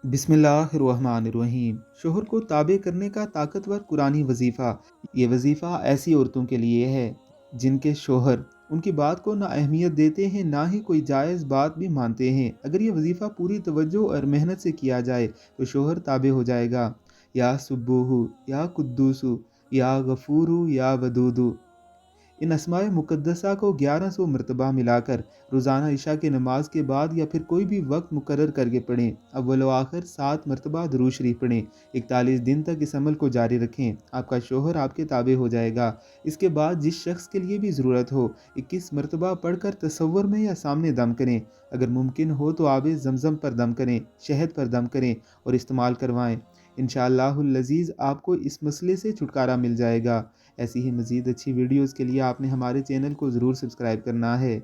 बिस्मिल्लाहिर्रहमानिर्रहीम। शोहर को ताबे करने का ताकतवर कुरानी वजीफ़ा। ये वजीफ़ा ऐसी औरतों के लिए है जिनके शोहर उनकी बात को ना अहमियत देते हैं, ना ही कोई जायज़ बात भी मानते हैं। अगर ये वजीफ़ा पूरी तवज्जो और मेहनत से किया जाए तो शोहर ताबे हो जाएगा। या सुब्बूहु, या कुद्दूसु, या गफूरू, या वदूदु। इन अस्माए मुक़द्दसा को 1100 मरतबा मिलाकर रोज़ाना इशा की नमाज के बाद या फिर कोई भी वक्त मुकर्रर करके पढ़ें। अव्वल व आखिर 7 मरतबा दुरूद शरीफ पढ़ें। 41 दिन तक इस अमल को जारी रखें। आपका शोहर आपके ताबे हो जाएगा। इसके बाद जिस शख्स के लिए भी ज़रूरत हो 21 मरतबा पढ़कर तसव्वुर में या सामने दम करें। अगर मुमकिन हो तो आबे ज़मज़म पर दम करें, शहद पर दम करें और इस्तेमाल करवाएँ। इंशाअल्लाहुल अज़ीज़ आपको इस मसले से छुटकारा मिल जाएगा। ऐसी ही मज़ीद अच्छी वीडियोज़ के लिए आपने हमारे चैनल को ज़रूर सब्सक्राइब करना है।